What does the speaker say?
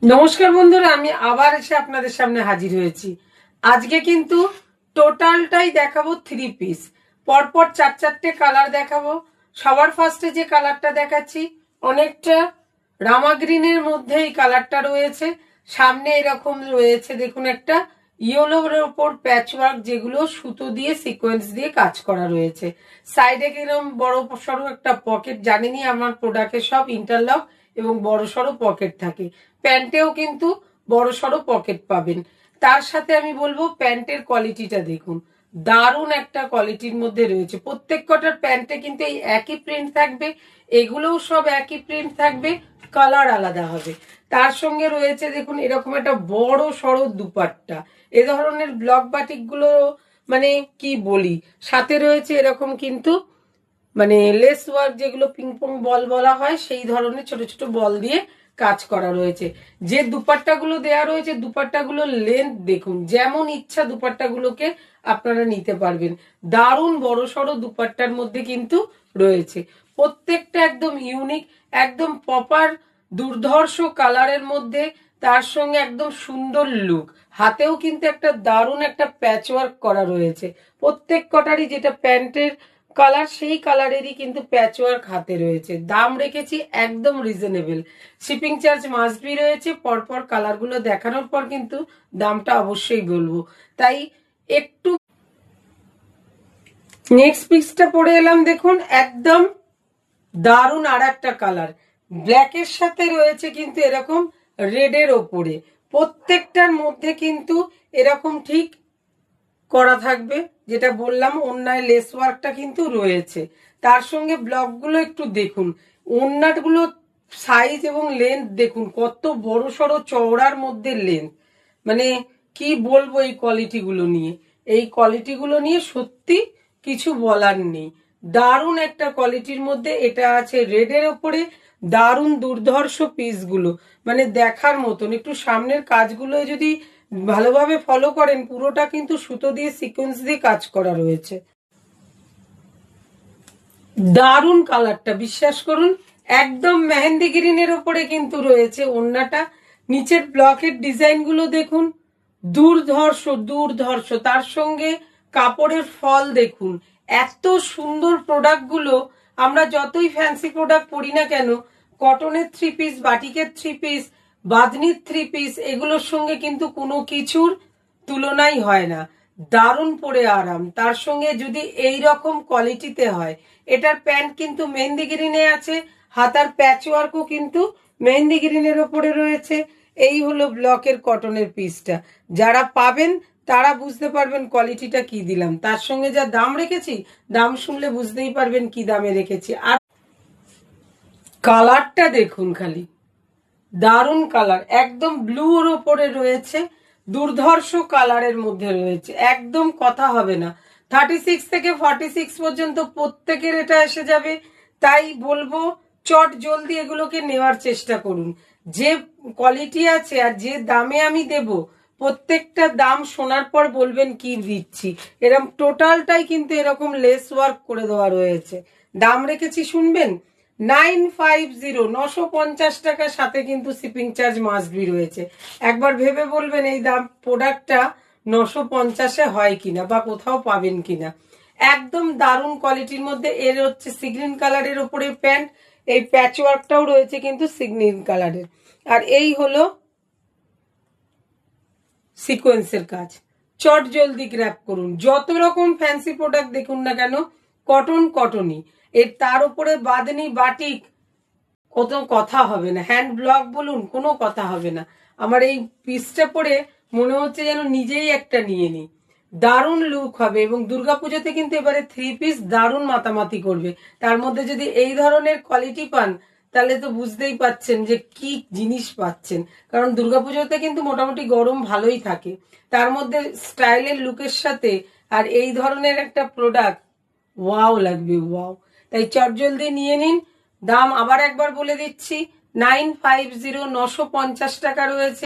নমস্কার বন্ধুরা, আমি আবার এসে আপনাদের সামনে হাজির হয়েছি। আজকে কিন্তু টোটালটাই দেখাবো থ্রি পিস। পরপর চার চারটে কালার দেখাবো। সবার ফার্স্টে যে কালারটা দেখাচ্ছি অনেকটা রামা গ্রিনের মধ্যে এই কালারটা রয়েছে। সামনে এরকম রয়েছে, দেখুন একটা ইয়েলোর ওপর প্যাচওয়ার্ক, যেগুলো সুতো দিয়ে সিকোয়েন্স দিয়ে কাজ করা রয়েছে। সাইডে কিরকম বড় সড়ো একটা পকেট, জানেনই আমার প্রোডাক্টে সব ইন্টারলক এবং বড় সড়ো পকেট থাকে। প্যান্টেও কিন্তু বড় সড়ো পকেট পাবেন। তার সাথে আমি বলবো প্যান্টের কোয়ালিটিটা দেখুন, দারুণ একটা কোয়ালিটির মধ্যে রয়েছে। প্রত্যেক কটার প্যান্টে কিন্তু এই একই প্রিন্ট থাকবে, এগুলোও সব একই প্রিন্ট থাকবে, কালার আলাদা হবে। তার সঙ্গে রয়েছে দেখুন এরকম একটা বড় সড়ো দুপাট্টা। এ ধরনের ব্লক বাটিক গুলো মানে কি বলি, সাথে রয়েছে এরকম কিন্তু মানে লেস ওয়ার্ক, যেগুলো পিং পং বল বলা হয়, সেই ধরনের ছোট ছোট বল দিয়ে কাজ করা রয়েছে। যে দুপাট্টাগুলো দেয়া রয়েছে, দুপাট্টাগুলোর লেন্থ দেখুন, যেমন ইচ্ছা দুপাট্টাগুলোকে আপনারা নিতে পারবেন। দারুণ বড় সড়ো দুপাট্টার মধ্যে কিন্তু রয়েছে। প্রত্যেকটা একদম ইউনিক, একদম প্রপার দুর্ধর্ষ কালারের মধ্যে, তার সঙ্গে একদম সুন্দর লুক। হাতেও কিন্তু একটা দারুণ একটা প্যাচওয়ার্ক করা রয়েছে। প্রত্যেক কটারই যেটা প্যান্টের কালার, সেই কালারেরই কিন্তু প্যাচওয়ার্ক হাতে রয়েছে। দাম রেখেছি একদম reasonable. Shipping charge must be রয়েছে। পরপর কালারগুলো দেখানোর পর কিন্তু দামটা অবশ্যই বলবো। তাই একটু নেক্সট পিসটা পরে এলাম, দেখুন একদম দারুণ আর একটা কালার। ব্ল্যাকের সাথে রয়েছে কিন্তু এরকম রেডের ওপরে। প্রত্যেকটার মধ্যে কিন্তু এরকম ঠিক করা থাকবে, যেটা বললাম ওন্নায় লেস ওয়ার্কটা কিন্তু রয়েছে। তার সঙ্গে ব্লকগুলো একটু দেখুন, ওন্নাগুলো সাইজ এবং লেন্থ দেখুন, কত বড় সড়ো চওড়ার মধ্যে লেন্থ। মানে কি বলবো এই কোয়ালিটিগুলো নিয়ে, এই কোয়ালিটিগুলো নিয়ে সত্যি কিছু বলার নেই। দারুণ একটা কোয়ালিটির মধ্যে এটা আছে রেডের ওপরে। দারুণ দুর্ধর্ষ পিসগুলো, মানে দেখার মতন। একটু সামনের কাজগুলো যদি ভালোভাবে ফলো করেন, পুরোটা কিন্তু সুতো দিয়ে সিকোয়েন্স দিয়ে কাজ করা রয়েছে। দারুণ কালারটা, বিশ্বাস করুন একদম মেহেন্দি গ্রিনের ওপরে কিন্তু রয়েছে ওড়নাটা। নিচের ব্লকের ডিজাইন গুলো দেখুন, দুর্ধর্ষ দুর্ধর্ষ। তার সঙ্গে কাপড়ের ফল দেখুন। এত সুন্দর প্রোডাক্ট গুলো, আমরা যতই ফ্যান্সি প্রোডাক্ট পরি না কেন, কটনের থ্রি পিস, বাটিকের থ্রি পিস, বাঁধনির থ্রি পিস, এগুলোর সঙ্গে কিন্তু কোনো কিছুর তুলনাই হয় না। দারুণ পরে আরাম। তার সঙ্গে যদি এই রকম কোয়ালিটিতে হয়, এটার প্যান্ট কিন্তু মেহেন্দি গ্রিনে আছে, হাতার প্যাচ ওয়ার্কও কিন্তু মেহেন্দি গ্রিনের ওপরে রয়েছে। এই হলো ব্লকের কটনের পিসটা। যারা পাবেন তারা বুঝতে পারবেন কোয়ালিটিটা কি দিলাম। তার সঙ্গে যা দাম রেখেছি, দাম শুনলে বুঝতেই পারবেন কি দামে রেখেছি। আর কালারটা দেখুন খালি, দারুণ কালার, একদম ব্লুর ওপরে রয়েছে, দুর্ধর্ষ কালারের মধ্যে রয়েছে, একদম কথা হবে না। 36 থেকে 46 পর্যন্ত প্রত্যেকের এটা এসে যাবে। তাই বলবো চট জলদি এগুলোকে নেওয়ার চেষ্টা করুন। যে কোয়ালিটি আছে আর যে দামে আমি দেব, প্রত্যেকটা দাম শোনার পর বলবেন কি দিচ্ছি। এরকম টোটালটাই কিন্তু এরকম লেস ওয়ার্ক করে দেওয়া রয়েছে। দাম রেখেছি শুনবেন, 950, 950 টাকার সাথে কিন্তু শিপিং চার্জ মাস্ট বি রয়েছে। একবার ভেবে বলবেন এই দাম প্রোডাক্টটা 950-এ হয় কিনা বা কোথাও পাবেন কিনা। একদম দারুণ কোয়ালিটির মধ্যে। এর হচ্ছে সিগ্রিন কালারের ওপরে প্যান্ট, এই প্যাচ ওয়ার্কটাও রয়েছে কিন্তু সিগ্রিন কালারের। আর এই হলো সিকোয়েন্সের কাজ। চট জলদি গ্র্যাব করুন। যত রকম ফ্যান্সি প্রোডাক্ট দেখুন না কেন, কটন কটনই। এর তার উপরে বাঁধনি বাটিক, কত কথা হবে না। হ্যান্ড ব্লক বলুন, কোনো কথা হবে না। আমার এই পিসটা পরে মনে হচ্ছে যেন নিজেই একটা নিয়ে নিই। দারুণ লুক হবে। এবং দুর্গাপুজোতে কিন্তু এবারে থ্রি পিস দারুণ মাতামাতি করবে। তার মধ্যে যদি এই ধরনের কোয়ালিটি পান, তাহলে তো বুঝতেই পাচ্ছেন যে কি জিনিস পাচ্ছেন। কারণ দুর্গাপুজোতে কিন্তু মোটামুটি গরম ভালোই থাকে, তার মধ্যে স্টাইলের লুকের সাথে আর এই ধরনের একটা প্রোডাক্ট, ওয়াও লাগবে, ওয়াও। তাই চটজলদি নিয়ে নিন। দাম আবার একবার বলে দিচ্ছি, 950, 950 টাকা রয়েছে।